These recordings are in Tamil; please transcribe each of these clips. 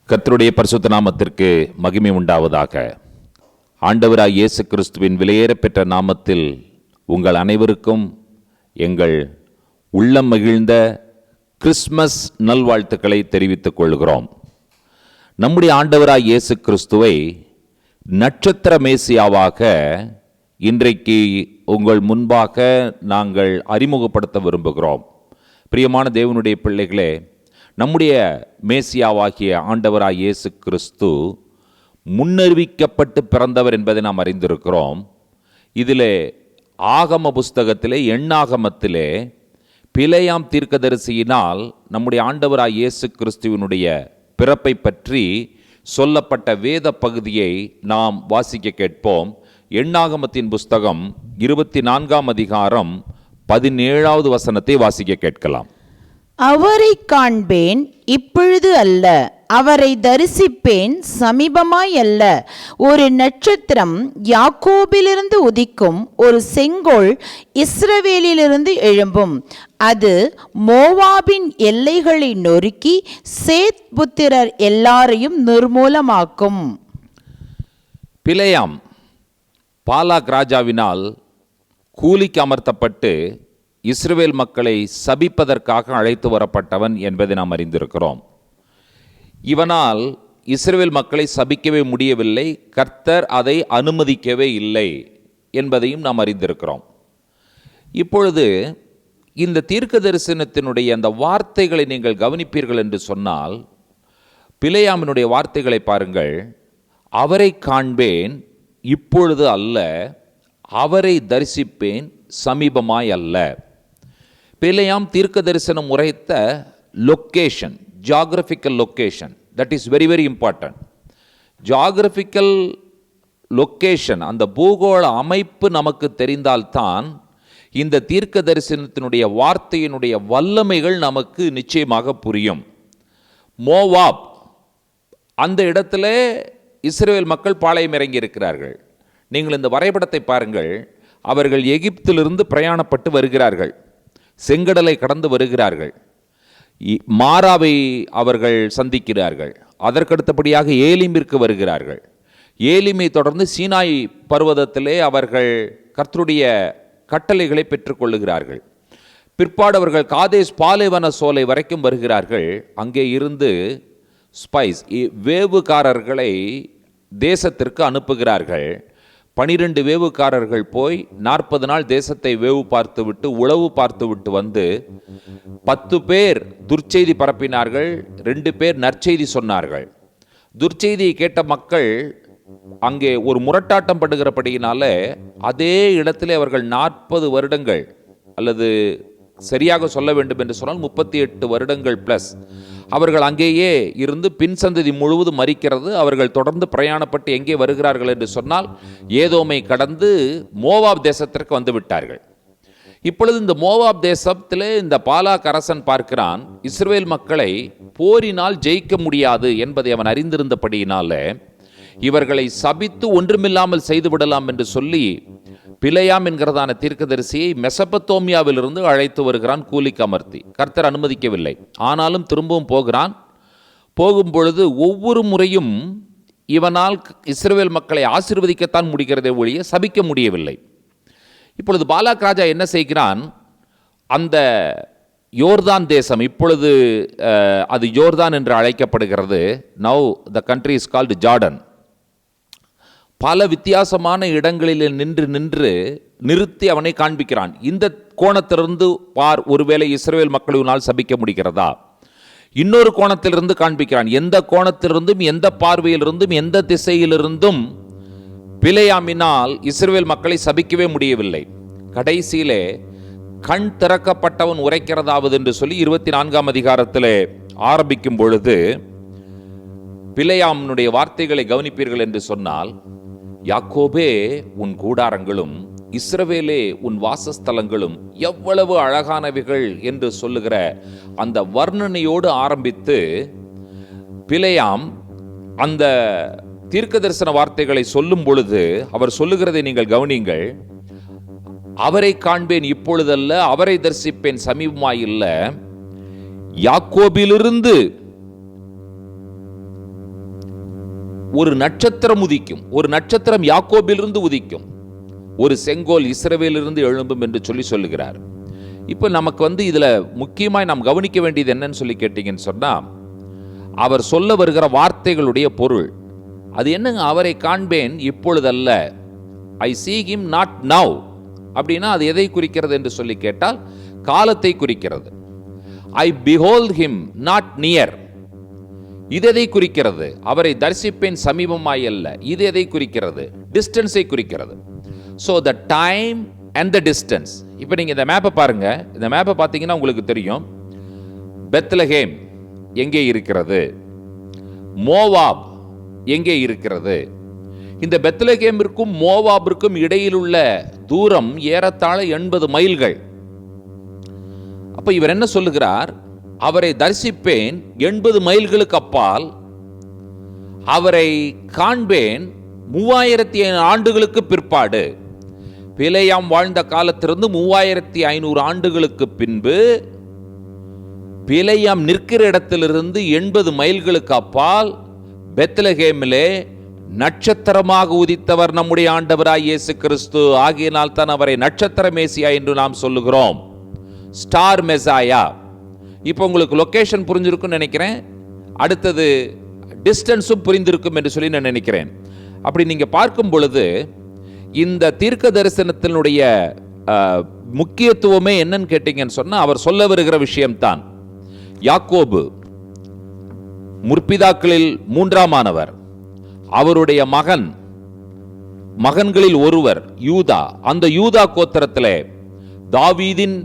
கர்த்தருடைய பரிசுத்த நாமத்திற்கு மகிமை உண்டாவதாக. ஆண்டவராய் இயேசு கிறிஸ்துவின் விலையேறப்பெற்ற நாமத்தில் உங்கள் அனைவருக்கும் எங்கள் உள்ளம் மகிழ்ந்த கிறிஸ்மஸ் நல்வாழ்த்துக்களை தெரிவித்துக் கொள்கிறோம். நம்முடைய ஆண்டவராய் இயேசு கிறிஸ்துவை நட்சத்திர மேசியாவாக இன்றைக்கு உங்கள் முன்பாக நாங்கள் அறிமுகப்படுத்த விரும்புகிறோம். பிரியமான தேவனுடைய பிள்ளைகளே, நம்முடைய மேசியாவாகிய ஆண்டவராய் இயேசு கிறிஸ்து முன்னறிவிக்கப்பட்டு பிறந்தவர் என்பதை நாம் அறிந்திருக்கிறோம். இதிலே ஆகம புஸ்தகத்திலே எண்ணாகமத்திலே பிலேயாம் தீர்க்கதரிசியினால் நம்முடைய ஆண்டவராய் இயேசு கிறிஸ்துவினுடைய பிறப்பை பற்றி சொல்லப்பட்ட வேத பகுதியை நாம் வாசிக்க கேட்போம். எண்ணாகமத்தின் புஸ்தகம் 24 அதிகாரம் 17வது வசனத்தை வாசிக்க கேட்கலாம். அவரை காண்பேன் இப்பொழுது அல்ல, அவரை தரிசிப்பேன் சமீபமாய் அல்ல. ஒரு நட்சத்திரம் யாக்கோபிலிருந்து உதிக்கும், ஒரு செங்கோல் இஸ்ரவேலிலிருந்து எழும்பும். அது மோவாபின் எல்லைகளை நொறுக்கி சேத் புத்திரர் எல்லாரையும் நிர்மூலமாக்கும். பிலேயாம் பாலாக் ராஜாவினால் கூலிக்கு அமர்த்தப்பட்டு இஸ்ரவேல் மக்களை சபிப்பதற்காக அழைத்து வரப்பட்டவன் என்பதை நாம் அறிந்திருக்கிறோம். இவனால் இஸ்ரவேல் மக்களை சபிக்கவே முடியவில்லை, கர்த்தர் அதை அனுமதிக்கவே இல்லை என்பதையும் நாம் அறிந்திருக்கிறோம். இப்பொழுது இந்த தீர்க்க தரிசனத்தினுடைய அந்த வார்த்தைகளை நீங்கள் கவனிப்பீர்கள் என்று சொன்னால், பிலேயாமினுடைய வார்த்தைகளை பாருங்கள். அவரை காண்பேன் இப்பொழுது அல்ல, அவரை தரிசிப்பேன் சமீபமாய் அல்ல. பிலேயாம் தீர்க்க தரிசனம் உரைத்த location, geographical location, that is very very important. Geographical location, அந்த பூகோள அமைப்பு நமக்கு தெரிந்தால்தான் இந்த தீர்க்க தரிசனத்தினுடைய வார்த்தையினுடைய வல்லமைகள் நமக்கு நிச்சயமாக புரியும். மோவாப், அந்த இடத்துல இஸ்ரவேல் மக்கள் பாளையம் இறங்கி இருக்கிறார்கள். நீங்கள் இந்த வரைபடத்தை பாருங்கள். அவர்கள் எகிப்திலிருந்து பிரயாணப்பட்டு வருகிறார்கள், செங்கடலை கடந்து வருகிறார்கள், மாராவை அவர்கள் சந்திக்கிறார்கள், அதற்கடுத்தபடியாக ஏலிமிற்கு வருகிறார்கள். ஏலிமை தொடர்ந்து சீனாய் பர்வதத்திலே அவர்கள் கர்த்தருடைய கட்டளைகளை பெற்றுக்கொள்ளுகிறார்கள். பிற்பாடு அவர்கள் காதேஸ் பாலைவன சோலை வரைக்கும் வருகிறார்கள். அங்கே இருந்து ஸ்பைஸ் வேவுகாரர்களை தேசத்திற்கு அனுப்புகிறார்கள். 12 வேவுக்காரர்கள் போய் 40 நாள் தேசத்தை வேவு பார்த்துவிட்டு உளவு பார்த்துவிட்டு வந்து 10 பேர் துர்ச்செய்தி பரப்பினார்கள், 2 பேர் நற்செய்தி சொன்னார்கள். துர்ச்செய்தியை கேட்ட மக்கள் அங்கே ஒரு முரட்டாட்டம் படுகிறபடியினால அதே இடத்திலே அவர்கள் 40 வருடங்கள், அல்லது சரியாக சொல்ல வேண்டும் என்று சொன்னால் 38 வருடங்கள் பிளஸ் அவர்கள் அங்கேயே இருந்து பின் சந்ததி முழுவதும் மரிக்கிறது. அவர்கள் தொடர்ந்து பிரயாணப்பட்டு எங்கே வருகிறார்கள் என்று சொன்னால் ஏதோமை கடந்து மோவாப் தேசத்திற்கு வந்து விட்டார்கள். இப்பொழுது இந்த மோவாப் தேசத்திலே இந்த பாலாக் அரசன் பார்க்கிறான், இஸ்ரவேல் மக்களை போரினால் ஜெயிக்க முடியாது என்பதை அவன் அறிந்திருந்தபடியினால இவர்களை சபித்து ஒன்றுமில்லாமல் செய்து விடலாம் என்று சொல்லி பிலேயாம் என்கிறதான தீர்க்கதரிசியை மெசபத்தோமியாவிலிருந்து அழைத்து வருகிறான் கூலிக்கு அமர்த்தி. கர்த்தர் அனுமதிக்கவில்லை, ஆனாலும் திரும்பவும் போகிறான். போகும் பொழுது ஒவ்வொரு முறையும் இவனால் இஸ்ரவேல் மக்களை ஆசீர்வதிக்கத்தான் முடிகிறதே ஒழிய சபிக்க முடியவில்லை. இப்பொழுது பாலாக் ராஜா என்ன செய்கிறான், அந்த யோர்தான் தேசம், இப்பொழுது அது யோர்தான் என்று அழைக்கப்படுகிறது. Now the country is called Jordan. பல வித்தியாசமான இடங்களில் நின்று நிறுத்தி அவனை காண்பிக்கிறான். இந்த கோணத்திலிருந்து பார், ஒருவேளை இஸ்ரவேல் மக்களினால் சபிக்க முடிகிறதா? இன்னொரு கோணத்திலிருந்து காண்பிக்கிறான். எந்த கோணத்திலிருந்தும், எந்த பார்வையிலிருந்தும், எந்த திசையிலிருந்தும் பிலேயாமினால் இஸ்ரவேல் மக்களை சபிக்கவே முடியவில்லை. கடைசியிலே கண் திறக்கப்பட்டவன் உரைக்கிறதாவது என்று சொல்லி 24 அதிகாரத்திலே ஆரம்பிக்கும் பொழுது பிலேயாமினுடைய வார்த்தைகளை கவனிப்பீர்கள் என்று சொன்னால், யாக்கோபே உன் கூடாரங்களும் இஸ்ரவேலே உன் வாசஸ்தலங்களும் எவ்வளவு அழகானவைகள் என்று சொல்லுகிற அந்த வர்ணனையோடு ஆரம்பித்து பிலேயாம் அந்த தீர்க்க தரிசன வார்த்தைகளை சொல்லும் பொழுது அவர் சொல்லுகிறதை நீங்கள் கவனியுங்கள். அவரை காண்பேன் இப்பொழுதல்ல, அவரை தரிசிப்பேன் சமீபமாயில்ல. யாக்கோபிலிருந்து ஒரு நட்சத்திரம் உதிக்கும், ஒரு நட்சத்திரம் யாக்கோபிலிருந்து உதிக்கும், ஒரு செங்கோல் இஸ்ரவேலிலிருந்து எழும்பும் என்று சொல்லுகிறார். இப்போ நமக்கு இதுல முக்கியமாய் நாம் கவனிக்க வேண்டியது என்னன்னு சொல்லி கேட்டீங்கன்னு சொன்னா, அவர் சொல்ல வருகிற வார்த்தைகளுடைய பொருள் அது என்னங்க? அவரை காண்பேன் இப்பொழுதல்ல, ஐ see him not now. அப்படின்னா அது எதை குறிக்கிறது என்று சொல்லி கேட்டால் காலத்தை குறிக்கிறது. ஐ behold him not near, இது எதை குறிக்கிறது? அவரை தரிசிப்பேன் சமீபமாய் அல்ல. இது எதை குறிக்கிறது? டிஸ்டன்ஸை குறிக்கிறது. So the time and the distance. இப்போ நீங்க இந்த மேப்பை பாருங்க. இந்த மேப்பை பார்த்தீங்கன்னா உங்களுக்கு தெரியும் பெத்லகேம் எங்கே இருக்கிறது, மோவாப் எங்கே இருக்கிறது. இந்த பெத்லகேமிற்கும் மோவாபிற்கும் இடையில் உள்ள தூரம் ஏறத்தாழ 80 மைல்கள். அப்ப இவர் என்ன சொல்லுகிறார்? அவரை தரிசிப்பேன் 80 மைல்களுக்கு அப்பால், அவரை காண்பேன் 3500 ஆண்டுகளுக்கு பிற்பாடு. பிலேயாம் வாழ்ந்த காலத்திலிருந்து 3500 ஆண்டுகளுக்கு பின்பு பிலேயாம் நிற்கிற இடத்திலிருந்து 80 மைல்களுக்கு அப்பால் பெத்லகேமிலே நட்சத்திரமாக உதித்தவர் நம்முடைய ஆண்டவராய் இயேசு கிறிஸ்து. ஆகியனால் தான் அவரை நட்சத்திர மேசியா என்று நாம் சொல்லுகிறோம், ஸ்டார் மெசாயா. இப்போ உங்களுக்கு லொகேஷன் புரிஞ்சிருக்கும் நினைக்கிறேன். அடுத்தது டிஸ்டன்ஸும் புரிந்திருக்கும் என்று சொல்லி நான் நினைக்கிறேன். அப்படி நீங்க பார்க்கும் பொழுது இந்த தீர்க்க தரிசனத்தினுடைய முக்கியத்துவமே என்னன்னு கேட்டீங்கன்னு சொன்னா, அவர் சொல்ல வருகிற விஷயம்தான். யாக்கோபு முற்பிதாக்களில் 3ஆமானவர், அவருடைய மகன்களில் ஒருவர் யூதா. அந்த யூதா கோத்திரத்திலே தாவீதின்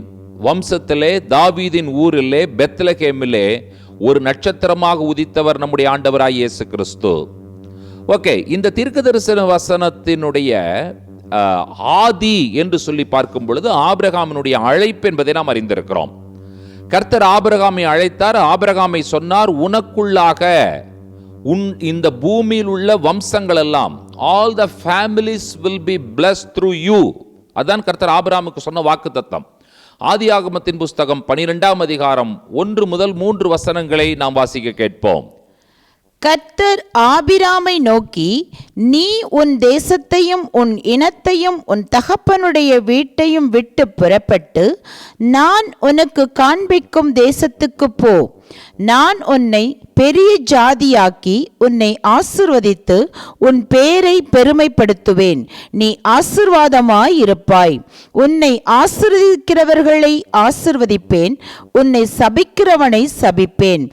வம்சத்திலே தாவீதின் ஊரிலே பெத்லகேமிலே ஒரு நட்சத்திரமாக உதித்தவர் நம்முடைய ஆண்டவராய் இயேசு கிறிஸ்து. ஓகே, இந்த தீர்க்கதரிசன வசனத்தினுடைய ஆதி என்று சொல்லி பார்க்கும் பொழுது ஆபிரகாமினுடைய அழைப்பு என்பதை நாம் அறிந்திருக்கிறோம். கர்த்தர் ஆபிரகாமை அழைத்தார். ஆபிரகாமை சொன்னார், உனக்குள்ளாக இந்த பூமியில் உள்ள வம்சங்கள் எல்லாம், all the families will be blessed through you. அதான் கர்த்தர் ஆபிரகாமுக்கு சொன்ன வாக்குத்தத்தம். ஆதியாகமத்தின் புஸ்தகம் 12ஆம் அதிகாரம் 1 முதல் 3 வசனங்களை நாம் வாசிக்க கேட்போம். கர்த்தர் ஆபிராமை நோக்கி, நீ உன் தேசத்தையும் உன் இனத்தையும் உன் தகப்பனுடைய வீட்டையும் விட்டு புறப்பட்டு நான் உனக்கு காண்பிக்கும் தேசத்துக்கு போ. நான் உன்னை பெரிய ஜாதியாக்கி உன்னை ஆசீர்வதித்து உன் பேரை பெருமைப்படுத்துவேன். நீ ஆசீர்வாதமாய் இருப்பாய். உன்னை ஆசீர்வதிக்கிறவர்களை ஆசீர்வதிப்பேன், உன்னை சபிக்கிறவனை சபிப்பேன்.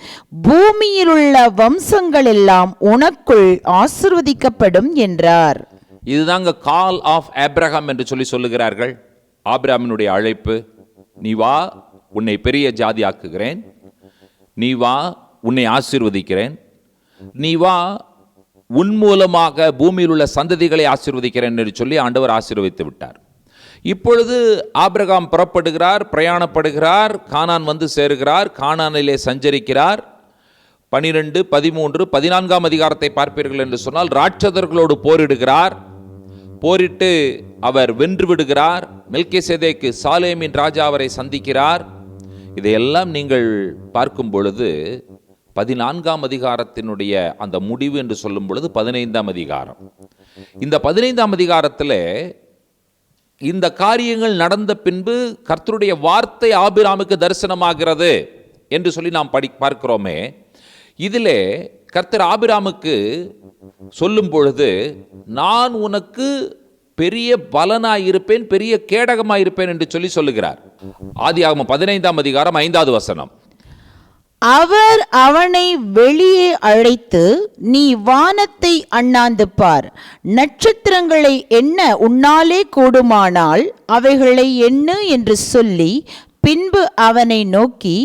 பூமியிலுள்ள வம்சங்கள் எல்லாம் உனக்குள் ஆசீர்வதிக்கப்படும் என்றார். இதுதாங்க கால் ஆஃப் ஆபிரகாம் என்று சொல்லுகிறார்கள். ஆபிரகாமினுடைய அழைப்பு, நீ வா, உன்னை பெரிய ஜாதி ஆக்குகிறேன். நீ வா, உன்னை ஆசீர்வதிக்கிறேன். நீ வா, உன் மூலமாக பூமியில் உள்ள சந்ததிகளை ஆசீர்வதிக்கிறேன் என்று சொல்லி ஆண்டவர் ஆசீர்வதித்து விட்டார். இப்பொழுது ஆபிரகாம் புறப்படுகிறார், பிரயாணப்படுகிறார், கானான் வந்து சேருகிறார், கானானிலே சஞ்சரிக்கிறார். 12, 13, 14ஆம் அதிகாரத்தை பார்ப்பீர்கள் என்று சொன்னால் ராட்சதர்களோடு போரிடுகிறார். போரிட்டு அவர் வென்று விடுகிறார். மெல்கிசேதேக்கு சாலேமின் ராஜா அவரை சந்திக்கிறார். இதையெல்லாம் நீங்கள் பார்க்கும் பொழுது 14ஆம் அதிகாரத்தினுடைய அந்த முடிவு என்று சொல்லும் பொழுது 15ஆம் அதிகாரம். இந்த 15ஆம் அதிகாரத்தில் இந்த காரியங்கள் நடந்த பின்பு கர்த்தருடைய வார்த்தை ஆபிராமுக்கு தரிசனமாகிறது என்று சொல்லி நாம் பார்க்கிறோமே. இதிலே கர்த்தர் ஆபிராமுக்கு சொல்லும் பொழுது, நான் உனக்கு பெரிய பலனாயிருப்பேன், பெரிய கேடகமாயிருப்பேன் என்று சொல்லுகிறார். ஆதியாகமம் 15ஆம் அதிகாரம் 5வது வசனம். அவர் அவனை வெளியே அழைத்து, நீ வானத்தை அண்ணாந்து பார், நட்சத்திரங்களை எண்ண உன்னாலே கூடுமானால் அவைகளை எண்ணு என்று சொல்லி, பின்பு அவனை நோக்கி,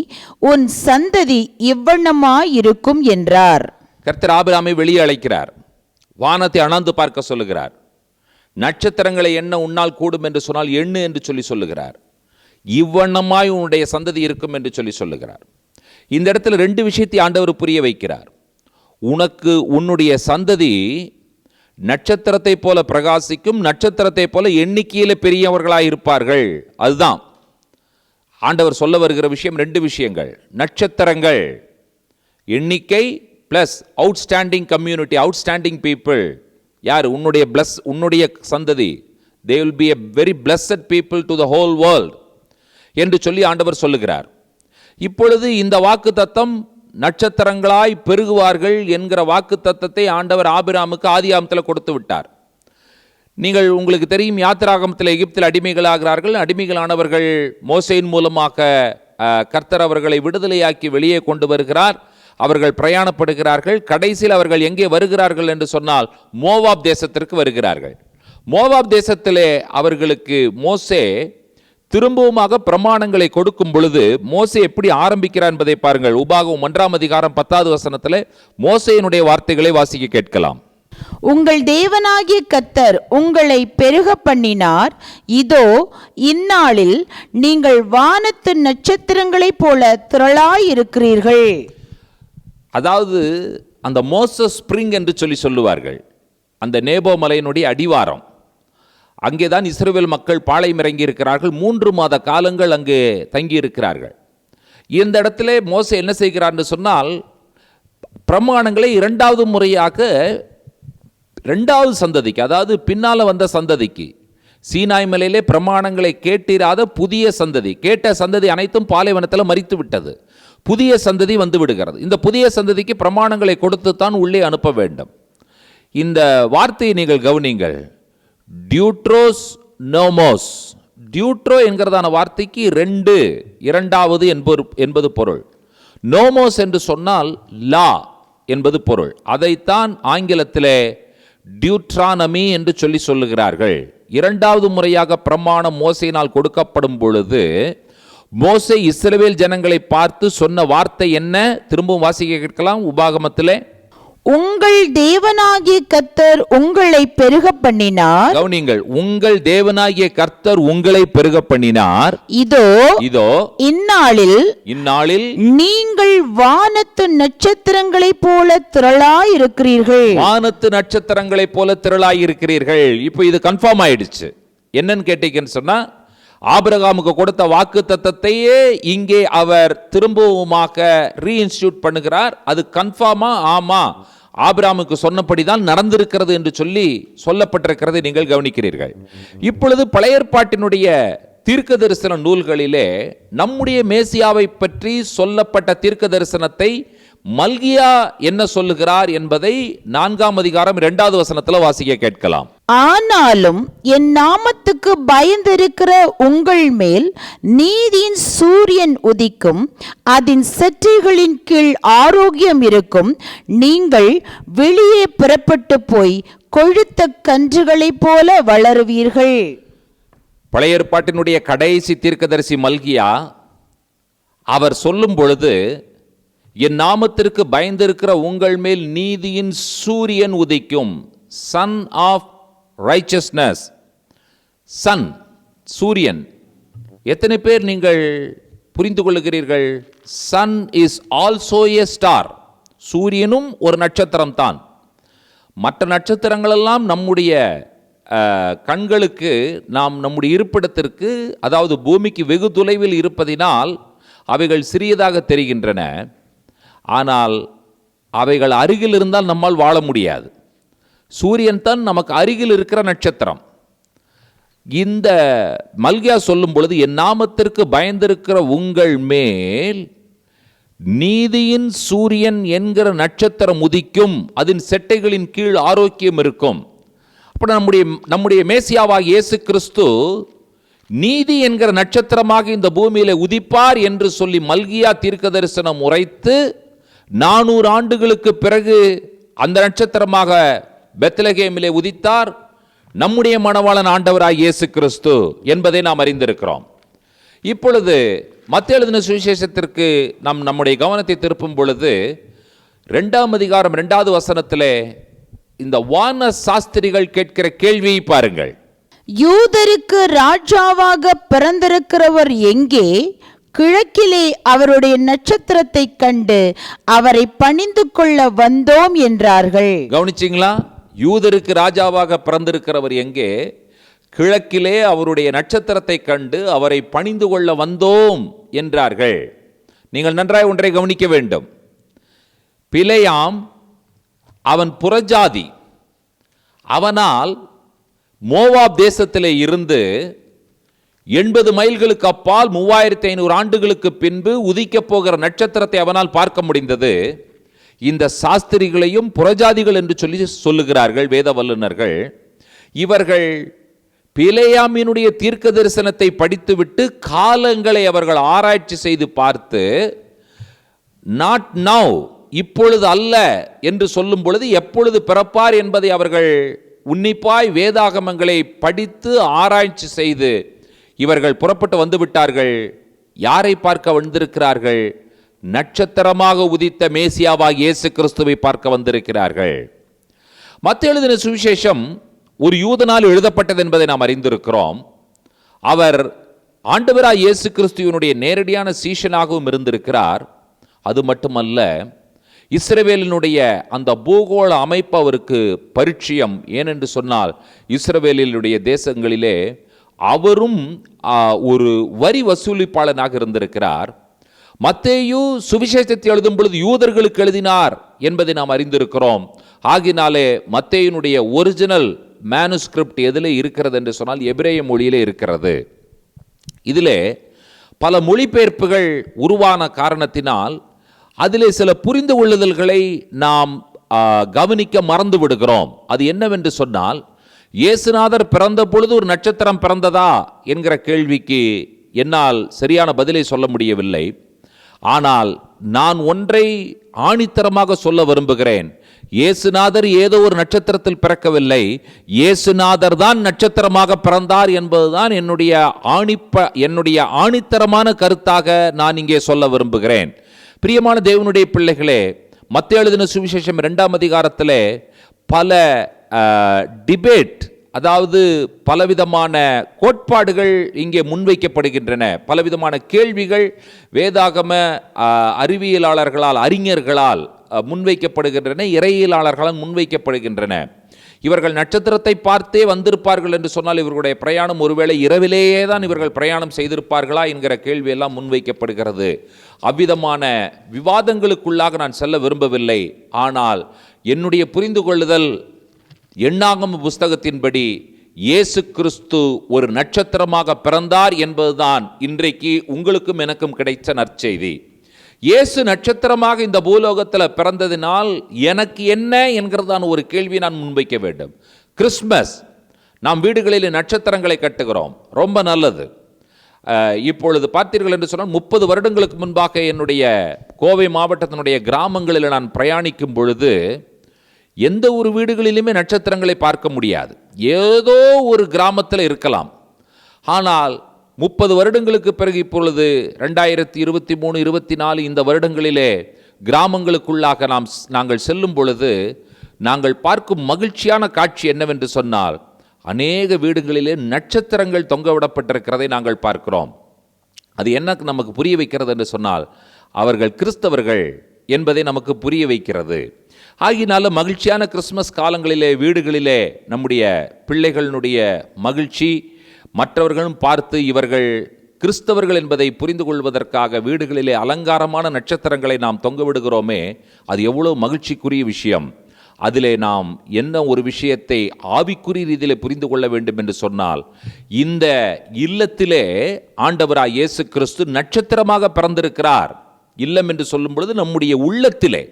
உன் சந்ததி இவ்வண்ணமாயிருக்கும் என்றார். கர்த்தர் ஆபிரகாமை வெளியே அழைக்கிறார், வானத்தை அண்ணாந்து பார்க்க சொல்லுகிறார். நட்சத்திரங்களை எண்ண உன்னால் கூடும் என்று சொன்னால் எண்ணு என்று சொல்லுகிறார். இவ்வண்ணமாய் உன்னுடைய சந்ததி இருக்கும் என்று சொல்லுகிறார். இந்த இடத்துல 2 விஷயத்தை ஆண்டவர் புரிய வைக்கிறார். உனக்கு உன்னுடைய சந்ததி நட்சத்திரத்தை போல பிரகாசிக்கும், நட்சத்திரத்தை போல எண்ணிக்கையில் பெரியவர்களாய் இருப்பார்கள். அதுதான் ஆண்டவர் சொல்ல வருகிற விஷயம். 2 விஷயங்கள், நட்சத்திரங்கள் எண்ணிக்கை, plus outstanding community, outstanding people. யார்? உன்னுடைய சந்ததி. They will be a very blessed people to the whole world என்று சொல்லி ஆண்டவர் சொல்லுகிறார். இப்பொழுது இந்த வாக்குத்தத்தம் நட்சத்திரங்களாய் பெருகுவார்கள் என்கிற வாக்குத்தத்தத்தை ஆண்டவர் ஆபிரகாமுக்கு ஆதியாகமத்தில் கொடுத்து விட்டார். உங்களுக்கு தெரியும், யாத்திராகமத்தில் எகிப்தில் அடிமைகளாகிறார்கள். அடிமைகளானவர்கள் மோசேயின் மூலமாக கர்த்தர் அவர்களை விடுதலையாக்கி வெளியே கொண்டு வருகிறார். அவர்கள் பிரயாணப்படுகிறார்கள். கடைசியில் அவர்கள் எங்கே வருகிறார்கள் என்று சொன்னால் மோவாப் தேசத்திற்கு வருகிறார்கள். மோவாப் தேசத்திலே அவர்களுக்கு மோசே திரும்பவுமாக பிரமாணங்களை கொடுக்கும் பொழுது மோசே எப்படி ஆரம்பிக்கிறார் என்பதை பாருங்கள். உபாகமம் 1ஆம் அதிகாரம் 10வது வசனத்திலே மோசேயினுடைய வார்த்தைகளை வாசிக்க கேட்கலாம். உங்கள் தேவனாகிய கர்த்தர் உங்களை பெருக பண்ணினார். இதோ இந்நாளில் நீங்கள் வானத்து நட்சத்திரங்களைப் போல திரளாயிருக்கிறீர்கள். அதாவது அந்த மோசஸ் ஸ்பிரிங் என்று சொல்லுவார்கள். அந்த நேபோ மலையினுடைய அடிவாரம். அங்கேதான் இஸ்ரவேல் மக்கள் பாளையம் இறங்கி இருக்கிறார்கள். 3 மாத காலங்கள் அங்கே தங்கி இருக்கிறார்கள். இந்த இடத்துல மோசே என்ன செய்கிறார் என்று சொன்னால், பிரமாணங்களை 2வது முறையாக 2வது சந்ததிக்கு, அதாவது பின்னால வந்த சந்ததிக்கு, சீனாய் மலையிலே பிரமாணங்களை கேட்டிராத புதிய சந்ததி, கேட்ட சந்ததி அனைத்தும் பாலைவனத்தில் மரித்து விட்டது. புதிய சந்ததி வந்து விடுகிறது. இந்த புதிய சந்ததிக்கு பிரமாணங்களை கொடுத்து தான் உள்ளே அனுப்ப வேண்டும். இந்த வார்த்தையை நீங்கள் கவனிங்கள். டியூட்ரோஸ் நோமோஸ். டியூட்ரோ என்கிறதான வார்த்தைக்கு 2வது என்பது பொருள். நோமோஸ் என்று சொன்னால் லா என்பது பொருள். அதைத்தான் ஆங்கிலத்திலே டியூட்ரானமி என்று சொல்லுகிறார்கள். 2வது முறையாக பிரமாணம் மோசேயினால் கொடுக்கப்படும் பொழுது மோசே இஸ்ரவேல் ஜனங்களை பார்த்து சொன்ன வார்த்தை என்ன? திரும்பவும் வாசிக்க கேட்கலாம். உபாகமத்திலே உங்கள் தேவனாகிய கர்த்தர் உங்களை பெருக பண்ணினார். கவனிங்கள், உங்கள் தேவனாகிய கர்த்தர் உங்களை பெருக பண்ணினார். இதோ இந்நாளில் நீங்கள் வானத்து நட்சத்திரங்களைப் போல திரளாயிருக்கிறீர்கள். வானத்து நட்சத்திரங்களைப் போல திரளாயிருக்கிறீர்கள். இப்போ இது கன்ஃபார்ம் ஆயிடுச்சு. என்னன்னு கேட்டீங்கன்னு சொன்னா, ஆபிரகாமுக்கு கொடுத்த வாக்கு தத்தத்தையே இங்கே அவர் திரும்பவுமாக ரீஇன்ஸ்டியூட் பண்ணுகிறார். அது கன்ஃபார்மா? ஆமா, ஆபிரகாமுக்கு சொன்னபடிதான் நடந்திருக்கிறது என்று சொல்லப்பட்டிருக்கிறது. நீங்கள் கவனிக்கிறீர்கள். இப்பொழுது பழைய ஏற்பாட்டினுடைய தீர்க்க தரிசன நூல்களிலே நம்முடைய மேசியாவை பற்றி சொல்லப்பட்ட தீர்க்க தரிசனத்தை மல்கியா என்ன சொல்லுகிறார் என்பதை 4ஆம் அதிகாரம் 2வது வசனத்தில் வாசிக்க கேட்கலாம். ஆனாலும் என் நாமத்துக்கு பயந்திருக்கிற உங்கள் மேல் நீதியின் சூரியன் உதிக்கும், அதன் செட்டைகளின் கீழ் ஆரோக்கியம் இருக்கும். நீங்கள் வெளியே புறப்பட்டு போய் கொழுத்த கன்றுகளைப் போல வளருவீர்கள். பழைய ஏற்பாட்டினுடைய கடைசி தீர்க்கதரிசி மல்கியா அவர் சொல்லும் பொழுது, என் நாமத்திற்கு பயந்திருக்கிற உங்கள் மேல் நீதியின் சூரியன் உதிக்கும். Son of righteousness. சன், சூரியன். எத்தனை பேர் நீங்கள் புரிந்து கொள்ளுகிறீர்கள்? Sun is also a star. சூரியனும் ஒரு நட்சத்திரம் தான். மற்ற நட்சத்திரங்களெல்லாம் நம்முடைய கண்களுக்கு, நம்முடைய இருப்பிடத்திற்கு, அதாவது பூமிக்கு வெகு தொலைவில் இருப்பதினால் அவைகள் சிறியதாக தெரிகின்றன. ஆனால் அவைகள் அருகில் இருந்தால் நம்மால் வாழ முடியாது. சூரியன் தான் நமக்கு அருகில் இருக்கிற நட்சத்திரம். இந்த மல்கியா சொல்லும் பொழுது, என் நாமத்திற்கு பயந்திருக்கிற உங்கள் மேல் நீதியின் சூரியன் என்கிற நட்சத்திரம் உதிக்கும், அதன் செட்டைகளின் கீழ் ஆரோக்கியம் இருக்கும். அப்போ நம்முடைய மேசியாவாகிய இயேசு கிறிஸ்து நீதி என்கிற நட்சத்திரமாக இந்த பூமியில உதிப்பார் என்று சொல்லி மல்கியா தீர்க்க தரிசனம் உரைத்து 400 ஆண்டுகளுக்கு பிறகு அந்த நட்சத்திரமாக பெத்லகேமிலே உதித்தார் நம்முடைய மணவாளன் ஆண்டவராய் இயேசு கிறிஸ்து என்பதை நாம் அறிந்திருக்கிறோம். இப்பொழுது மத்தேயு எழுதின சுவிசேஷத்திற்கு நம்முடைய கவனத்தை திருப்பும் பொழுது 2ஆம் அதிகாரம் 2வது வசனத்திலே இந்த வான சாஸ்திரிகள் கேட்கிற கேள்வியை பாருங்கள். யூதருக்கு ராஜாவாக பிறந்திருக்கிறவர் எங்கே? கிழக்கிலே அவருடைய நட்சத்திரத்தை கண்டு அவரை பணிந்து கொள்ள வந்தோம் என்றார்கள். கவனிச்சிங்களா? யூதருக்கு ராஜாவாக பிறந்திருக்கிறவர் எங்கே? கிழக்கிலே அவருடைய நட்சத்திரத்தை கண்டு அவரை பணிந்து கொள்ள வந்தோம் என்றார்கள். நீங்கள் நன்றாய் ஒன்றை கவனிக்க வேண்டும். பிலேயாம் அவன் புறஜாதி. அவனால் மோவாப் தேசத்திலே இருந்து 80 மைல்களுக்கு அப்பால் 3500 ஆண்டுகளுக்கு பின்பு உதிக்கப் போகிற நட்சத்திரத்தை அவனால் பார்க்க முடிந்தது. இந்த சாஸ்திரிகளையும் புறஜாதிகள் என்று சொல்லுகிறார்கள் வேத வல்லுநர்கள். இவர்கள் பிலேயாமினுடைய தீர்க்க தரிசனத்தை படித்துவிட்டு காலங்களை அவர்கள் ஆராய்ச்சி செய்து பார்த்து, நாட் நவ், இப்பொழுது அல்ல என்று சொல்லும் பொழுது எப்பொழுது பிறப்பார் என்பதை அவர்கள் உன்னிப்பாய் வேதாகமங்களை படித்து ஆராய்ச்சி செய்து இவர்கள் புறப்பட்டு வந்து விட்டார்கள். யாரை பார்க்க வந்திருக்கிறார்கள்? நட்சத்திரமாக உதித்த மேசியாவாகிய இயேசு கிறிஸ்துவை பார்க்க வந்திருக்கிறார்கள். மத்தேயு எழுதின சுவிசேஷம் ஒரு யூதனால் எழுதப்பட்டது என்பதை நாம் அறிந்திருக்கிறோம். அவர் ஆண்டவராகிய இயேசு கிறிஸ்துவினுடைய நேரடியான சீஷனாகவும் இருந்திருக்கிறார். அது மட்டுமல்ல, இஸ்ரவேலினுடைய அந்த பூகோள அமைப்பு அவருக்கு பரிச்சயம். ஏனென்று சொன்னால் இஸ்ரவேலினுடைய தேசங்களிலே அவரும் ஒரு வரி வசூலிப்பாளனாக இருந்திருக்கிறார். மத்தேயு சுவிசேஷத்தை எழுதும் பொழுது யூதர்களுக்கு எழுதினார் என்பதை நாம் அறிந்திருக்கிறோம். ஆகினாலே மத்தேயுனுடைய ஒரிஜினல் மேனுஸ்கிரிப்ட் எதிலே இருக்கிறது என்று சொன்னால் எபிரேய மொழியிலே இருக்கிறது. இதிலே பல மொழிபெயர்ப்புகள் உருவான காரணத்தினால் அதிலே சில புரிந்து கொள்ளுதல்களை நாம் கவனிக்க மறந்து விடுகிறோம். அது என்னவென்று சொன்னால், இயேசுநாதர் பிறந்த பொழுது ஒரு நட்சத்திரம் பிறந்ததா என்கிற கேள்விக்கு என்னால் சரியான பதிலை சொல்ல முடியவில்லை. ஆனால் நான் ஒன்றை ஆணித்தரமாக சொல்ல விரும்புகிறேன். இயேசுநாதர் ஏதோ ஒரு நட்சத்திரத்தில் பிறக்கவில்லை, இயேசுநாதர் தான் நட்சத்திரமாக பிறந்தார் என்பதுதான் என்னுடைய ஆணித்தரமான கருத்தாக நான் இங்கே சொல்ல விரும்புகிறேன். பிரியமான தேவனுடைய பிள்ளைகளே, மத்தேயு எழுதின சுவிசேஷம் 2ஆம் அதிகாரத்திலே பல டிபேட், அதாவது பலவிதமான கோட்பாடுகள் இங்கே முன்வைக்கப்படுகின்றன. பலவிதமான கேள்விகள் வேதாகம அறிவியலாளர்களால், அறிஞர்களால் முன்வைக்கப்படுகின்றன, இறையியலாளர்களால் முன்வைக்கப்படுகின்றன. இவர்கள் நட்சத்திரத்தை பார்த்தே வந்திருப்பார்கள் என்று சொன்னால் இவர்களுடைய பிரயாணம் ஒருவேளை இரவிலேயே தான் இவர்கள் பிரயாணம் செய்திருப்பார்களா என்கிற கேள்வியெல்லாம் முன்வைக்கப்படுகிறது. அவ்விதமான விவாதங்களுக்குள்ளாக நான் செல்ல விரும்பவில்லை. ஆனால் என்னுடைய புரிந்து கொள்ளுதல் எண்ணாகம புஸ்தகத்தின்படி இயேசு கிறிஸ்து ஒரு நட்சத்திரமாக பிறந்தார் என்பதுதான் இன்றைக்கு உங்களுக்கும் எனக்கும் கிடைத்த நற்செய்தி. இயேசு நட்சத்திரமாக இந்த பூலோகத்தில் பிறந்ததினால் எனக்கு என்ன என்கிறதான ஒரு கேள்வி நான் முன்வைக்க வேண்டும். கிறிஸ்மஸ், நாம் வீடுகளில் நட்சத்திரங்களை கட்டுகிறோம், ரொம்ப நல்லது. இப்பொழுது பார்த்தீர்கள் என்று சொன்னால் 30 வருடங்களுக்கு முன்பாக என்னுடைய கோவை மாவட்டத்தினுடைய கிராமங்களில் நான் பிரயாணிக்கும் பொழுது எந்த ஒரு வீடுகளிலுமே நட்சத்திரங்களை பார்க்க முடியாது. ஏதோ ஒரு கிராமத்தில் இருக்கலாம். ஆனால் 30 வருடங்களுக்கு பிறகு இப்பொழுது 2023, 24 இந்த வருடங்களிலே கிராமங்களுக்குள்ளாக நாங்கள் செல்லும் பொழுது நாங்கள் பார்க்கும் மகிழ்ச்சியான காட்சி என்னவென்று சொன்னால், அநேக வீடுகளிலே நட்சத்திரங்கள் தொங்கவிடப்பட்டிருக்கிறதை நாங்கள் பார்க்கிறோம். அது என்ன நமக்கு புரிய வைக்கிறது என்று சொன்னால், அவர்கள் கிறிஸ்தவர்கள் என்பதை நமக்கு புரிய வைக்கிறது. ஆகினால மகிழ்ச்சியான கிறிஸ்மஸ் காலங்களிலே வீடுகளிலே நம்முடைய பிள்ளைகளினுடைய மகிழ்ச்சி மற்றவர்களும் பார்த்து இவர்கள் கிறிஸ்தவர்கள் என்பதை புரிந்து கொள்வதற்காக வீடுகளிலே அலங்காரமான நட்சத்திரங்களை நாம் தொங்க விடுகிறோமே, அது எவ்வளோ மகிழ்ச்சிக்குரிய விஷயம். அதிலே நாம் என்ன ஒரு விஷயத்தை ஆவிக்குரிய ரீதியிலே புரிந்து கொள்ள வேண்டும் என்று சொன்னால், இந்த இல்லத்திலே ஆண்டவராய் இயேசு கிறிஸ்து நட்சத்திரமாக பிறந்திருக்கிறார். இல்லம் என்று சொல்லும் பொழுது நம்முடைய உள்ளத்திலே,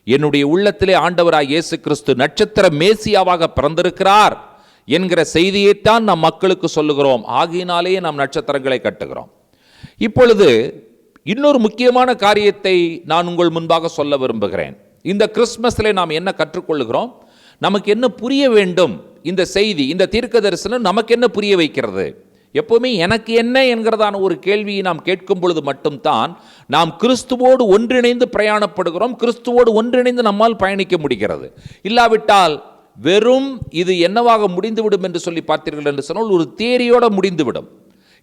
என்னுடைய உள்ளத்திலே ஆண்டவராய் இயேசு கிறிஸ்து நட்சத்திர மேசியாவாக பிறந்திருக்கிறார் என்கிற செய்தியைத்தான் நாம் மக்களுக்கு சொல்லுகிறோம். ஆகையினாலேயே நாம் நட்சத்திரங்களை கட்டுகிறோம். இப்பொழுது இன்னொரு முக்கியமான காரியத்தை நான் உங்கள் முன்பாக சொல்ல விரும்புகிறேன். இந்த கிறிஸ்மஸில் நாம் என்ன கற்றுக்கொள்ளுகிறோம், நமக்கு என்ன புரிய வேண்டும், இந்த செய்தி, இந்த தீர்க்க தரிசனம் நமக்கு என்ன புரிய வைக்கிறது. எப்போவுமே எனக்கு என்ன என்கிறதான ஒரு கேள்வியை நாம் கேட்கும் பொழுது மட்டும்தான் நாம் கிறிஸ்துவோடு ஒன்றிணைந்து பிரயாணப்படுகிறோம், கிறிஸ்துவோடு ஒன்றிணைந்து நம்மால் பயணிக்க முடிகிறது. இல்லாவிட்டால் வெறும் இது என்னவாக முடிந்துவிடும் என்று சொல்லி பார்த்தீர்கள் என்று சொன்னால் ஒரு தியரியோடு முடிந்துவிடும்.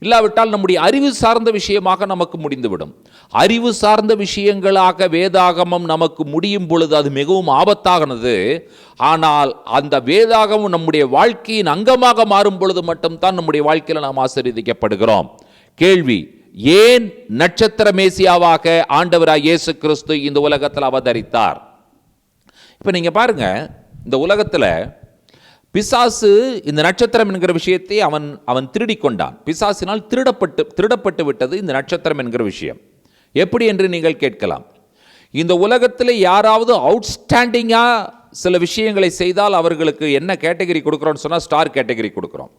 இல்லாவிட்டால் நம்முடைய அறிவு சார்ந்த விஷயமாக நமக்கு முடிந்துவிடும். அறிவு சார்ந்த விஷயங்களாக வேதாகமம் நமக்கு முடியும் பொழுது அது மிகவும் ஆபத்தானது. ஆனால் அந்த வேதாகமம் நம்முடைய வாழ்க்கையின் அங்கமாக மாறும் பொழுது மட்டும்தான் நம்முடைய வாழ்க்கையில் நாம் ஆசீர்வதிக்கப்படுகிறோம். கேள்வி, ஏன் நட்சத்திர மேசியாவாக ஆண்டவராய் இயேசு கிறிஸ்து இந்த உலகத்தில் அவதரித்தார்? இப்போ நீங்கள் பாருங்க, இந்த உலகத்தில் பிசாசு இந்த நட்சத்திரம் என்கிற விஷயத்தை அவன் திருடி கொண்டான். பிசாசினால் திருடப்பட்டு விட்டது இந்த நட்சத்திரம் என்கிற விஷயம். எப்படி என்று நீங்கள் கேட்கலாம். இந்த உலகத்தில் யாராவது அவுட்ஸ்டாண்டிங்காக சில விஷயங்களை செய்தால் அவர்களுக்கு என்ன கேட்டகரி கொடுக்குறோன்னு சொன்னால் ஸ்டார் கேட்டகரி கொடுக்குறோம்.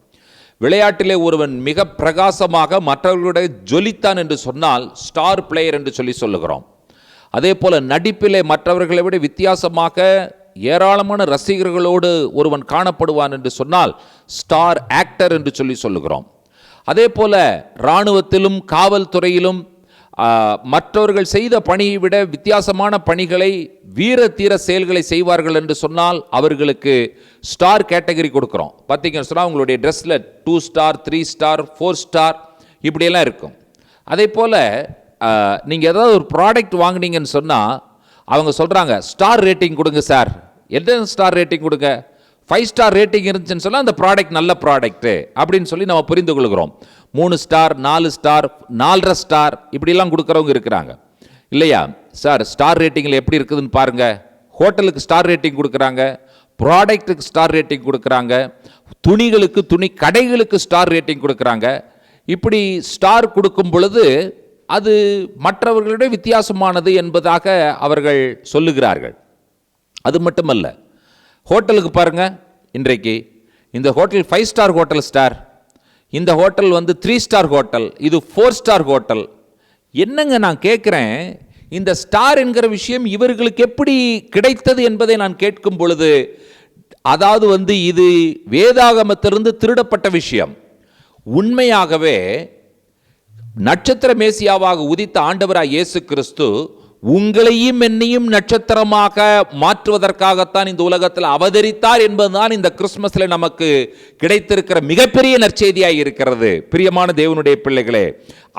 விளையாட்டிலே ஒருவன் மிக பிரகாசமாக மற்றவர்களுடைய ஜொலித்தான் என்று சொன்னால் ஸ்டார் பிளேயர் என்று சொல்லுகிறோம். அதே போல நடிப்பிலே மற்றவர்களை விட வித்தியாசமாக ஏராளமான ரசிகர்களோடு ஒருவன் காணப்படுவான் என்று சொன்னால் ஸ்டார் ஆக்டர் என்று சொல்லுகிறோம். அதே போல இராணுவத்திலும் காவல்துறையிலும் மற்றவர்கள் செய்த பணியை விட வித்தியாசமான பணிகளை வீர தீர செயல்களை செய்வார்கள் என்று சொன்னால் அவர்களுக்கு ஸ்டார் கேட்டகரி கொடுக்குறோம். பார்த்தீங்கன்னு சொன்னால் உங்களுடைய ட்ரெஸ்ஸில் 2 ஸ்டார் 3 ஸ்டார் 4 ஸ்டார் இப்படியெல்லாம் இருக்கும். அதே போல் நீங்கள் ஏதாவது ஒரு ப்ராடக்ட் வாங்கினீங்கன்னு சொன்னால் அவங்க சொல்கிறாங்க ஸ்டார் ரேட்டிங் கொடுங்க சார். என்ன ஸ்டார் ரேட்டிங் கொடுங்க? 5 ஸ்டார் ரேட்டிங் இருந்துச்சுன்னு சொன்னால் அந்த ப்ராடக்ட் நல்ல ப்ராடக்ட்டு அப்படின்னு சொல்லி நம்ம புரிந்து கொள்கிறோம். 3 ஸ்டார் 4 ஸ்டார் 4.5 ஸ்டார் இப்படிலாம் கொடுக்குறவங்க இருக்கிறாங்க இல்லையா? சார் ஸ்டார் ரேட்டிங்கில் எப்படி இருக்குதுன்னு பாருங்கள். ஹோட்டலுக்கு ஸ்டார் ரேட்டிங் கொடுக்குறாங்க, ப்ராடக்ட்டுக்கு ஸ்டார் ரேட்டிங் கொடுக்குறாங்க, துணி கடைகளுக்கு ஸ்டார் ரேட்டிங் கொடுக்குறாங்க. இப்படி ஸ்டார் கொடுக்கும் பொழுது அது மற்றவர்களுடைய வித்தியாசமானது என்பதாக அவர்கள் சொல்லுகிறார்கள். அது மட்டுமல்ல, ஹோட்டலுக்கு பாருங்க, இன்றைக்கு இந்த ஹோட்டல் 5 ஸ்டார் ஹோட்டல் ஸ்டார், இந்த ஹோட்டல் 3 ஸ்டார் ஹோட்டல், இது 4 ஸ்டார் ஹோட்டல். என்னங்க நான் கேட்குறேன், இந்த ஸ்டார் என்கிற விஷயம் இவர்களுக்கு எப்படி கிடைத்தது என்பதை நான் கேட்கும் பொழுது, அதாவது இது வேதாகமத்திலிருந்து திருடப்பட்ட விஷயம். உண்மையாகவே நட்சத்திர மேசியாவாக உதித்த ஆண்டவராய் இயேசு கிறிஸ்து உங்களையும் என்னையும் நட்சத்திரமாக மாற்றுவதற்காகத்தான் இந்த உலகத்தில் அவதரித்தார் என்பதுதான் இந்த கிறிஸ்துமஸ்ல நமக்கு கிடைத்திருக்கிற மிகப்பெரிய நற்செய்தியாய் இருக்கிறது. பிரியமான தேவனுடைய பிள்ளைகளே,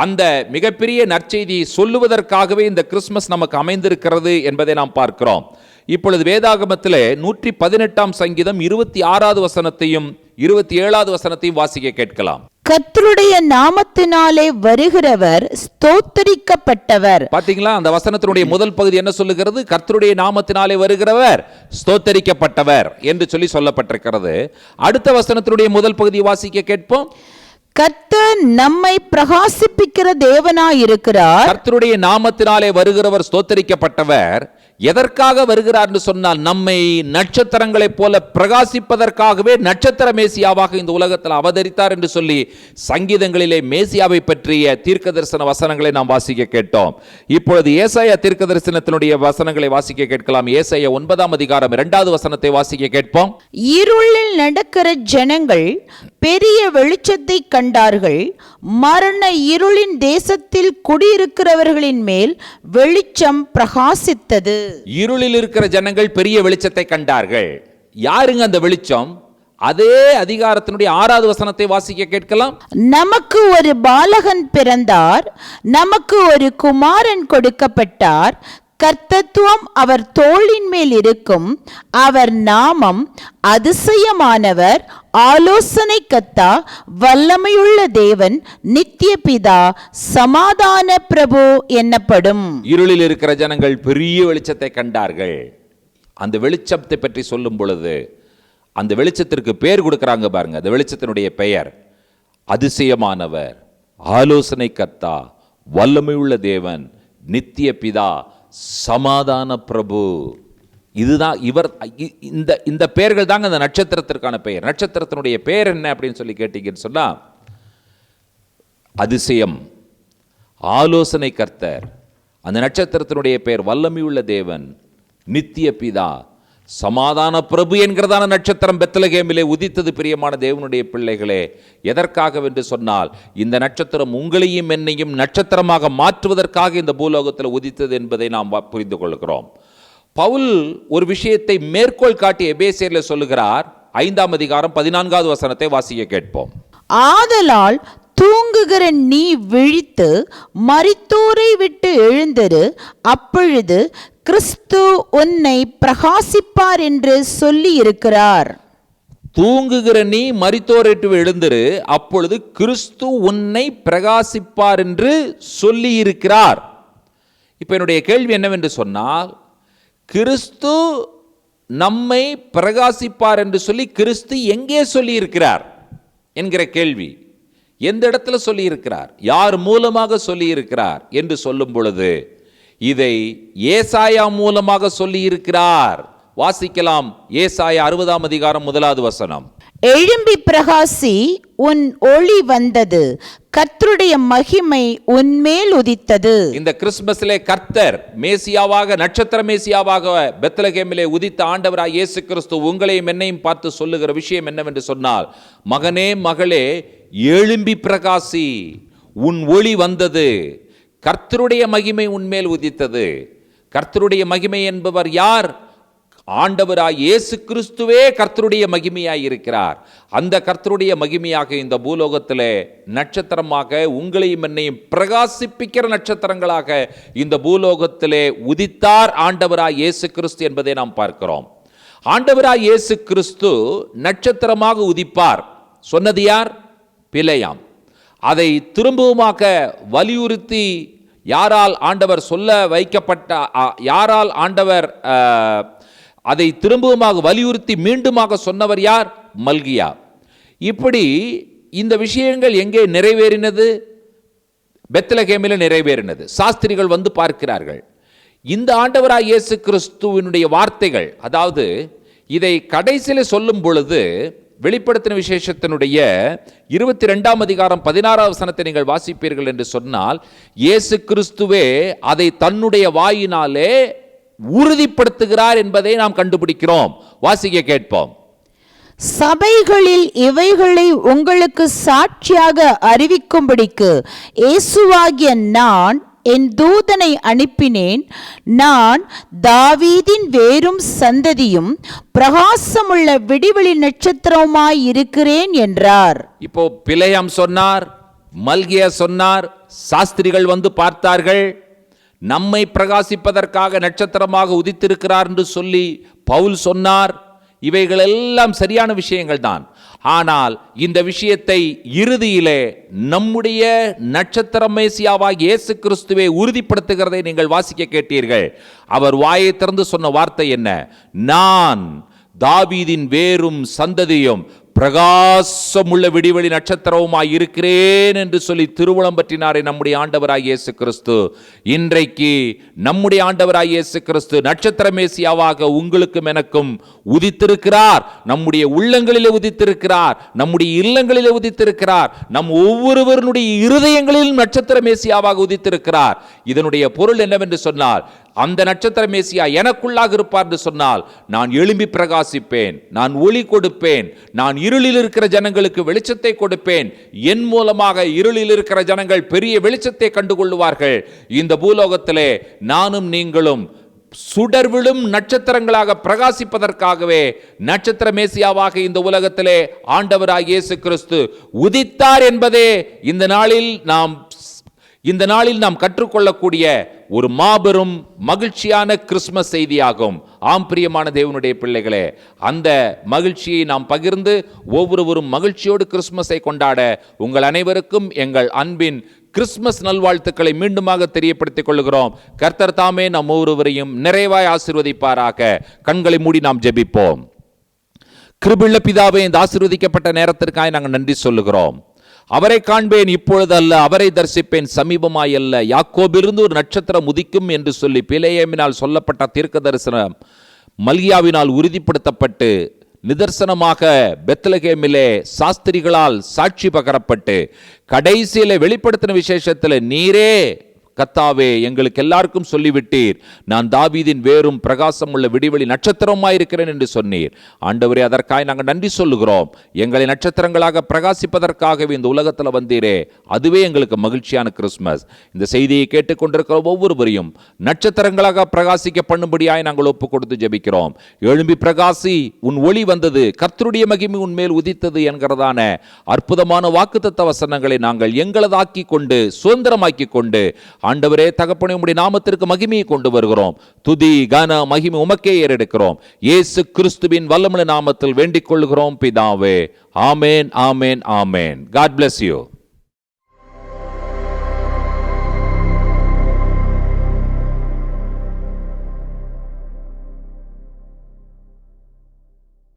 அந்த மிகப்பெரிய நற்செய்தியை சொல்லுவதற்காகவே இந்த கிறிஸ்துமஸ் நமக்கு அமைந்திருக்கிறது என்பதை நாம் பார்க்கிறோம். இப்பொழுது வேதாகமத்திலே 118 சங்கீதம் 26வது வசனத்தையும் 27வது வசனத்தையும் வாசிக்க கேட்கலாம். கர்த்தருடைய நாமத்தினாலே வருகிறவர் ஸ்தோத்தரிக்கப்பட்டவர். பாத்தீங்களா? அந்த வசனத்தினுடைய முதல் பகுதி என்ன சொல்லுகிறது? கர்த்தருடைய நாமத்தினாலே வருகிறவர் ஸ்தோத்தரிக்கப்பட்டவர் என்று சொல்லப்பட்டிருக்கிறது. அடுத்த வசனத்தினுடைய முதல் பகுதியை வாசிக்க கேட்போம். கர்த்தர் நம்மை பிரகாசிப்பிக்கிற தேவனாயிருக்கிறார். கர்த்தருடைய நாமத்தினாலே வருகிறவர் ஸ்தோத்தரிக்கப்பட்டவர். எதற்காக வருகிறார் என்று சொன்னால் நம்மை நட்சத்திரங்களைப் போல பிரகாசிப்பதற்காகவே நட்சத்திர மேசியாவாக இந்த உலகத்தில் அவதரித்தார் என்று சொல்லி சங்கீதங்களிலே மேசியாவை பற்றிய தீர்க்க தரிசன வசனங்களை நாம் வாசிக்க கேட்டோம். இப்பொழுது ஏசாயா தீர்க்க தரிசனத்தினுடைய வசனங்களை வாசிக்க கேட்கலாம். ஏசாயா 9ஆம் அதிகாரம் 2வது வசனத்தை வாசிக்க கேட்போம். இருளில் நடக்கிற ஜனங்கள் பெரிய வெளிச்சத்தை கண்டார்கள். மரண இருளின் தேசத்தில் குடியிருக்கிறவர்களின் மேல் வெளிச்சம் பிரகாசித்தது. இருளில் இருக்கிற ஜனங்கள் பெரிய வெளிச்சத்தை கண்டார்கள். யாருங்க அந்த வெளிச்சம்? அதே அதிகாரத்தினுடைய 6வது வசனத்தை வாசிக்க கேட்கலாம். நமக்கு ஒரு பாலகன் பிறந்தார், நமக்கு ஒரு குமாரன் கொடுக்கப்பட்டார், கர்த்தத்துவம் அவர் தோளின் மேல் இருக்கும். அவர் நாமம் அதிசயமானவர், ஆலோசனை கர்த்தா, வல்லமையுள்ள தேவன், நித்திய பிதா, சமாதான பிரபு என்னப்படும். இருளில் இருக்கிற ஜனங்கள் பெரிய வெளிச்சத்தை கண்டார்கள். அந்த வெளிச்சத்தை பற்றி சொல்லும் பொழுது அந்த வெளிச்சத்திற்கு பெயர் கொடுக்கிறாங்க பாருங்க. அந்த வெளிச்சத்தினுடைய பெயர் அதிசயமானவர், ஆலோசனை கர்த்தா, வல்லமையுள்ள தேவன், நித்திய பிதா, சமாதான பிரபு. இதுதான் இவர். இந்த பெயர்கள் தாங்க அந்த நட்சத்திரத்திற்கான பெயர். நட்சத்திரத்தினுடைய பெயர் என்ன அப்படின்னு சொல்லி கேட்டீங்கன்னு சொன்னா, அதிசயம், ஆலோசனை கர்த்தர். அந்த நட்சத்திரத்தினுடைய பெயர் வல்லமையுள்ள தேவன், நித்திய பிதா, சமாதான பிரபு என்கிறதான நட்சத்திரம் பெத்லகேமிலே உதித்தது. பிரியமான தேவனுடைய பிள்ளைகளே, எதற்காக என்று சொன்னால் இந்த நட்சத்திரம் உங்களையும் என்னையும் நட்சத்திரமாக மாற்றுவதற்காக இந்த பூலோகத்தில் உதித்தது என்பதை நாம் புரிந்து கொள்கிறோம். பவுல் ஒரு விஷயத்தை மேற்கோள் காட்டி எபேசியரில் சொல்லுகிறார். 5ஆம் அதிகாரம் 14வது வசனத்தை வாசிக்க கேட்போம். ஆதலால் தூங்குகிற நீ விழித்து மரித்தோரை விட்டு எழுந்திரு, அப்பொழுது கிறிஸ்து உன்னை பிரகாசிப்பார் என்று சொல்லி இருக்கிறார். தூங்குகிற நீ மரித்தோரை விட்டு எழுந்திரு, அப்பொழுது கிறிஸ்து உன்னை பிரகாசிப்பார் என்று சொல்லி இருக்கிறார். இப்ப என்னுடைய கேள்வி என்னவென்று சொன்னால், கிறிஸ்து நம்மை பிரகாசிப்பார் என்று சொல்லி கிறிஸ்து எங்கே சொல்லி இருக்கிறார் என்கிற கேள்வி. எந்த இடத்துல சொல்லி இருக்கிறார், யார் மூலமாக சொல்லி இருக்கிறார் என்று சொல்லும் பொழுது இதை ஏசாயா மூலமாக சொல்லி இருக்கிறார். வாசிக்கலாம். ஏசாயா 60ஆம் அதிகாரம் 1வது வசனம். எழும்பி பிரகாசி, உன் ஒளி வந்தது, கர்த்தருடைய மகிமை உன்மேல் உதித்தது. இந்த கிறிஸ்துமஸிலே கர்த்தர் மேசியாவாக, நட்சத்திர மேசியாவாக பெத்லகேமிலே உதித்த ஆண்டவராய் இயேசு கிறிஸ்து உங்களையும் என்னையும் பார்த்து சொல்லுகிற விஷயம் என்னவென்று சொன்னால், மகனே மகளே எழும்பி பிரகாசி, உன் ஒளி வந்தது, கர்த்தருடைய மகிமை உன்மேல் உதித்தது. கர்த்தருடைய மகிமை என்பவர் யார்? ஆண்டவராய் இயேசு கிறிஸ்துவே கர்த்தருடைய மகிமையாய் இருக்கிறார். அந்த கர்த்தருடைய மகிமையாக இந்த பூலோகத்திலே நட்சத்திரமாக உங்களையும் என்னையும் பிரகாசிப்பிக்கிற நட்சத்திரங்களாக இந்த பூலோகத்திலே உதித்தார் ஆண்டவராய் இயேசு கிறிஸ்து என்பதை நாம் பார்க்கிறோம். ஆண்டவராய் இயேசு கிறிஸ்து நட்சத்திரமாக உதிப்பார் சொன்னது யார்? பிலேயாம். அதை திரும்பவுமாக வலியுறுத்தி யாரால் ஆண்டவர் சொல்ல வைக்கப்பட்ட, யாரால் ஆண்டவர் அதை திரும்பவுமாக வலியுறுத்தி மீண்டுமாக சொன்னவர் யார்? மல்கியா. இப்படி இந்த விஷயங்கள் எங்கே நிறைவேறினது? பெத்லகேமில் நிறைவேறினது. சாஸ்திரிகள் வந்து பார்க்கிறார்கள். இந்த ஆண்டவராய் இயேசு கிறிஸ்துவினுடைய வார்த்தைகள், அதாவது இதை கடைசியில் சொல்லும் பொழுது வெளிப்படுத்தின விசேஷத்தினுடைய 22ஆம் அதிகாரம் 16ஆம் வசனத்தை நீங்கள் வாசிப்பீர்கள் என்று சொன்னால், இயேசு கிறிஸ்துவே அதை தன்னுடைய வாயினாலே உறுதிப்படுத்துகிறார் என்பதை நாம் கண்டுபிடிக்கிறோம். வாசிக்க கேட்போம். சபைகளில் இவைகளை உங்களுக்கு சாட்சியாக அறிவிக்கும்படிக்கு இயேசுவாகிய நான் என் தூதனை அனுப்பினேன். நான் தாவீதின் வேரும் சந்ததியும் பிரகாசமுள்ள விடிவெளி நட்சத்திரமாய் இருக்கிறேன் என்றார். இப்போ பிலேயாம் சொன்னார், மல்கியா சொன்னார், சாஸ்திரிகள் வந்து பார்த்தார்கள். நம்மை பிரகாசிப்பதற்காக நட்சத்திரமாக உதித்திருக்கிறார் என்று சொல்லி பவுல் சொன்னார். இவைகள் எல்லாம் சரியான விஷயங்கள் தான். ஆனால் இந்த விஷயத்தை இறுதியிலே நம்முடைய நட்சத்திர மேசியாவாகிய இயேசு கிறிஸ்துவை உறுதிப்படுத்துகிறதை நீங்கள் வாசிக்க கேட்டீர்கள். அவர் வாயை திறந்து சொன்ன வார்த்தை என்ன? நான் தாவீதின் வேரும் சந்ததியும் பிரகாசமுள்ள விடிவெளி நட்சத்திரவுமாய் இருக்கிறேன் என்று சொல்லி திருவுளம் பற்றினாரே நம்முடைய ஆண்டவராய் இயேசு கிறிஸ்து. இன்றைக்கு நம்முடைய ஆண்டவராய் இயேசு கிறிஸ்து நட்சத்திர மேசியாவாக உங்களுக்கும் எனக்கும் உதித்திருக்கிறார். நம்முடைய உள்ளங்களிலே உதித்திருக்கிறார், நம்முடைய இல்லங்களிலே உதித்திருக்கிறார், நம் ஒவ்வொருவருடைய இருதயங்களிலும் நட்சத்திர மேசியாவாக உதித்திருக்கிறார். இதனுடைய பொருள் என்னவென்று சொன்னால், அந்த நட்சத்திர மேசியா எனக்குள்ளாக இருப்பார் என்று சொன்னால், நான் எழும்பி பிரகாசிப்பேன், நான் ஒளி கொடுப்பேன், நான் இருளில் இருக்கிற ஜனங்களுக்கு வெளிச்சத்தை கொடுப்பேன். என் மூலமாக இருளில் இருக்கிற ஜனங்கள் பெரிய வெளிச்சத்தை கண்டுகொள்வார்கள். இந்த பூலோகத்திலே நானும் நீங்களும் சுடர்விடும் நட்சத்திரங்களாக பிரகாசிப்பதற்காகவே நட்சத்திர மேசியாவாக இந்த உலகத்திலே ஆண்டவராகிய இயேசு கிறிஸ்து உதித்தார் என்பதே இந்த நாளில் நாம் கற்றுக்கொள்ளக்கூடிய ஒரு மாபெரும் மகிழ்ச்சியான கிறிஸ்துமஸ் செய்தியாகும். ஆம் பிரியமான தேவனுடைய பிள்ளைகளே, அந்த மகிழ்ச்சியை நாம் பகிர்ந்து ஒவ்வொருவரும் மகிழ்ச்சியோடு கிறிஸ்துமஸை கொண்டாட உங்கள் அனைவருக்கும் எங்கள் அன்பின் கிறிஸ்துமஸ் நல்வாழ்த்துக்களை மீண்டுமாக தெரியப்படுத்திக் கொள்கிறோம். கர்த்தர் தாமே நம் ஒவ்வொருவரையும் நிறைவாய் ஆசீர்வதிப்பாராக. கண்களை மூடி நாம் ஜெபிப்போம். கிருபையுள்ள பிதாவே, இந்த ஆசீர்வதிக்கப்பட்ட நேரத்திற்காக நாங்கள் நன்றி சொல்லுகிறோம். அவரை காண்பேன் இப்பொழுது அல்ல, அவரை தரிசிப்பேன் சமீபமாய் அல்ல. யாக்கோபிலிருந்து ஒரு நட்சத்திரம் உதிக்கும் என்று சொல்லி பிலேயாமினால் சொல்லப்பட்ட தீர்க்க தரிசனம் மல்கியாவினால் உறுதிப்படுத்தப்பட்டு நிதர்சனமாக பெத்லகேமிலே சாஸ்திரிகளால் சாட்சி பகரப்பட்டு கடைசியில வெளிப்படுத்தின விசேஷத்தில் நீரே கர்த்தாவே எங்களுக்கு எல்லாருக்கும் சொல்லிவிட்டீர், நான் தாவீதின் வேரும் பிரகாசம் உள்ள விடிவெளி நட்சத்திரமாய் இருக்கிறேன் என்று சொன்னீர். ஆண்டவரே, அதற்காக நாங்கள் நன்றி சொல்லுகிறோம். எங்களை நட்சத்திரங்களாக பிரகாசிப்பதற்காகவே இந்த உலகத்தில் வந்தீரே, அதுவே எங்களுக்கு மகிழ்ச்சியான கிறிஸ்துமஸ். இந்த செய்தியை கேட்டுக்கொண்டிருக்கிற ஒவ்வொருவரையும் நட்சத்திரங்களாக பிரகாசிக்க பண்ணும்படியாய் நாங்கள் ஒப்பு கொடுத்து ஜெபிக்கிறோம். எழும்பி பிரகாசி, உன் ஒளி வந்தது, கர்த்தருடைய மகிமை உன்மேல் உதித்தது என்கிறதான அற்புதமான வாக்குத்தத்த வசனங்களை நாங்கள் எங்களதாக்கி கொண்டு சுதந்திரமாக்கி கொண்டு ஆண்டவரே தகப்பனே, உம்முடைய நாமத்திற்கு மகிமையை கொண்டு வருகிறோம். துதி கன மகிமை உமக்கே ஏறெடுக்கிறோம். இயேசு கிறிஸ்துவின் வல்லமையுள்ள நாமத்தில் வேண்டிக் கொள்கிறோம் பிதாவே. ஆமேன், ஆமேன், ஆமேன். God bless you.